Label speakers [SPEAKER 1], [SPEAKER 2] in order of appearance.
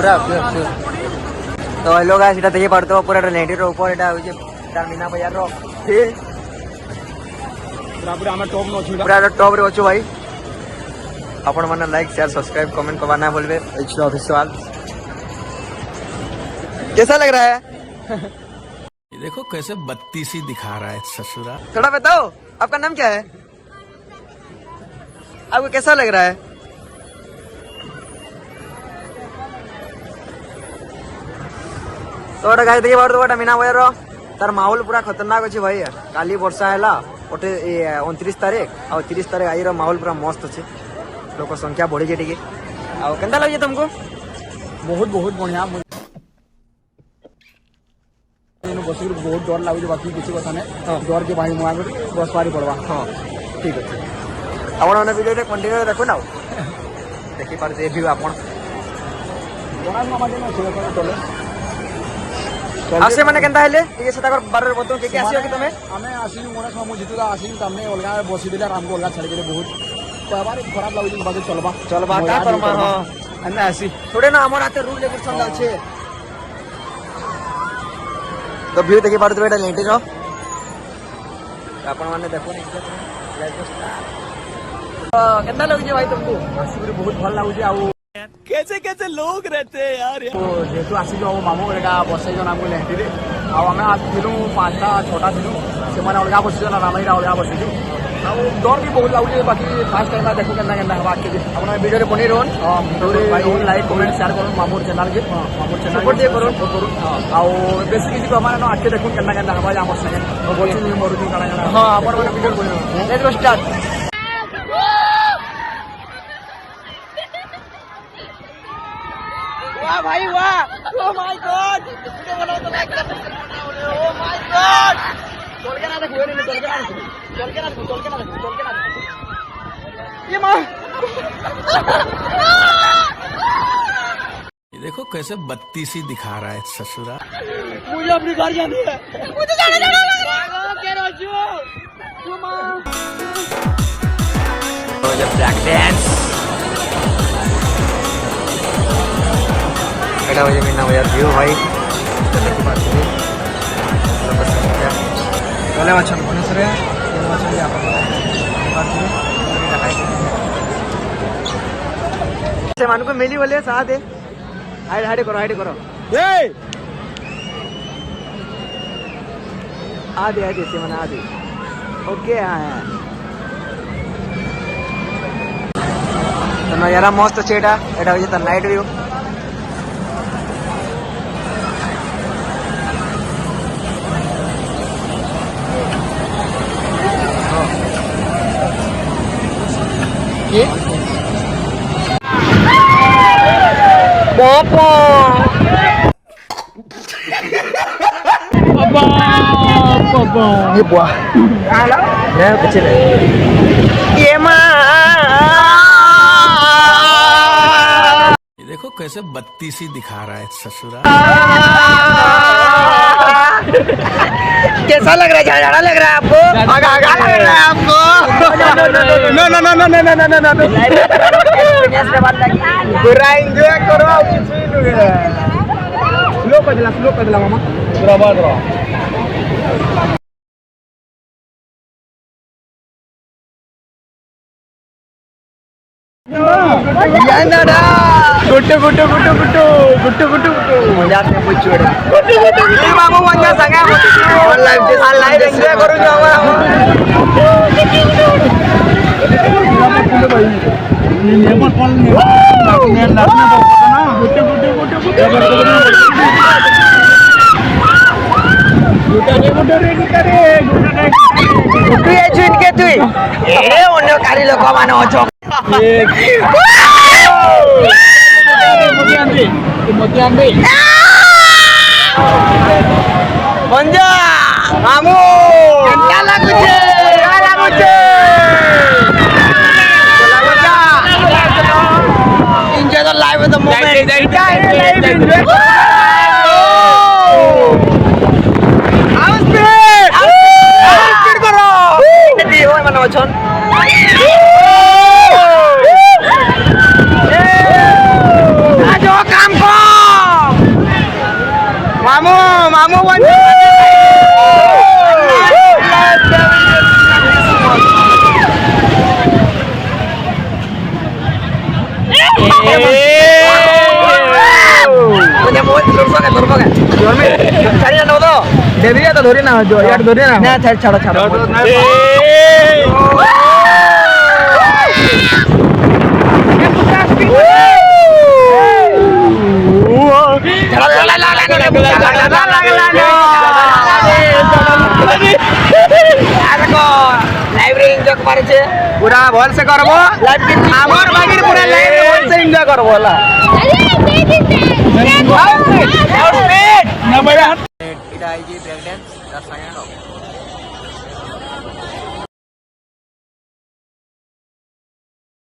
[SPEAKER 1] पूरा तो hello guys এটা দেখি পারতো পুরা লেন্ডির উপর এটা হইছে তার মিনা বাজার র
[SPEAKER 2] पूरा हमारे टॉप में
[SPEAKER 1] पूरा टॉप रे अछु भाई अपन मन लाइक शेयर सब्सक्राइब कमेंट करना ना भूलबे एक्स्ट्रा ऑफिशियल कैसा लग रहा है
[SPEAKER 3] ये देखो कैसे बत्तीसी दिखा रहा है ससुरा।
[SPEAKER 1] थोड़ा बताओ आपका नाम क्या है आपको कैसा लग रहा है तो गाइस देखिए बार तो मीना बजार तार माहौल पूरा खतरनाक अच्छे भाई काली वर्षा है गोटे 29 तारीख और 30 तारीख आज माहौल पूरा मस्त अच्छे लोक संख्या बढ़ी जाए टे केन्ता लगे तुमको
[SPEAKER 2] बहुत बहुत बढ़िया बस बहुत डर लगुच बाकी किसी कथा नहीं डर के भाई मुआ बस पारी पड़वा
[SPEAKER 1] हाँ ठीक अच्छे आप वीडियो कंटिन्यू देखो ना देखी पारे व्यू आप आसे माने केनता हेले ये से ताकर बारे बतो के आसीयो कि तमे
[SPEAKER 2] हमें आसी मोरस मामू जितुला आसी तमने अलगा बसी दिले हमको अलगा छाड़ के बहुत बारे खराब लागुच बाकी चलबा
[SPEAKER 1] का करमा हां हमें आसी थोड़े ना हमर हाथे रूल लेकर संग छे तो व्यू देखि पारत बेटा लेंटी रो अपन माने देखो लाइक स्टार केनता लगे भाई तुमको
[SPEAKER 2] आसी बहुत भल लागुच आ
[SPEAKER 3] कैसे कैसे लोग रहते हैं यार
[SPEAKER 2] तो जेतु आसी जो मामू अलगा बसे जो नाम लेंटी रे आ हमें आज थिलु 5टा 6टा थिलु से माने अलगा बसी जो ना रामईरा अलगा बसी जो आ डर भी बहुत लागुच बाकी फास्ट टाइम देखो केना केना हवा के अपन वीडियो रे बनी रोन भाई लाइक कमेंट शेयर करो मामूर चैनल के मामूर चैनल
[SPEAKER 1] सपोर्ट दे करो
[SPEAKER 2] आ बेसी किसी को हमारे ना आके देखो केना केना हवा हमर संगे बोलछु नहीं मरुदी काना
[SPEAKER 1] हां अपन माने वीडियो बनी लेट्स गो स्टार्ट वाह भाई वाह ओ माय गॉड वीडियो बनाओ तो लाइक कर ओ माय गॉड चल के ना देखो चल के ना ये मां
[SPEAKER 3] ये देखो कैसे बत्तीसी दिखा रहा है ससुरा।
[SPEAKER 2] मुझे अपनी घर जानी है
[SPEAKER 1] मुझे जाना लग रहा है के रोजू मां तो ये ब्लैक डांस एटा हो मीना बजार व्यू भाई चले की बात करी चले मछन भुवनेश्वर मछली से मान को मिली बोले साथ है हाइड करो आदि से मन आदि ओके हाँ तो नजारा मस्त अच्छे एटा हो नाइट व्यू ये बुआ ya kecil ya ये मां
[SPEAKER 3] ये देखो कैसे बत्तीसी दिखा रहा है ससुरा।
[SPEAKER 1] कैसा लग रहा है झाड़ा लग रहा है आपको आगा लग रहा है आपको नो पूरा एंजॉय करो
[SPEAKER 2] स्लो पदला मामा बराबर गुट्टू मजा से पूछोड़ गुट्टू बाबू मजा संगे लाइव एंजॉय करू जो नेबर कॉल ने लाटने पड़ता ना गुट्टू रेडी करे गुट्टू ये चुन के तुई ए अन्य कारी लोक माने अछो मोती मंजा मामू केनता लागुचे enjoy the life with the moment speed karo di hoy mane ochon ajo kam kor मामू बन
[SPEAKER 1] देवी तो धोरी ना जो यार धोरी ना छाड़ो छाड़ो पूरा भल से करबो आमर बागिर पूरा लाइव भल से एंजॉय करबो ला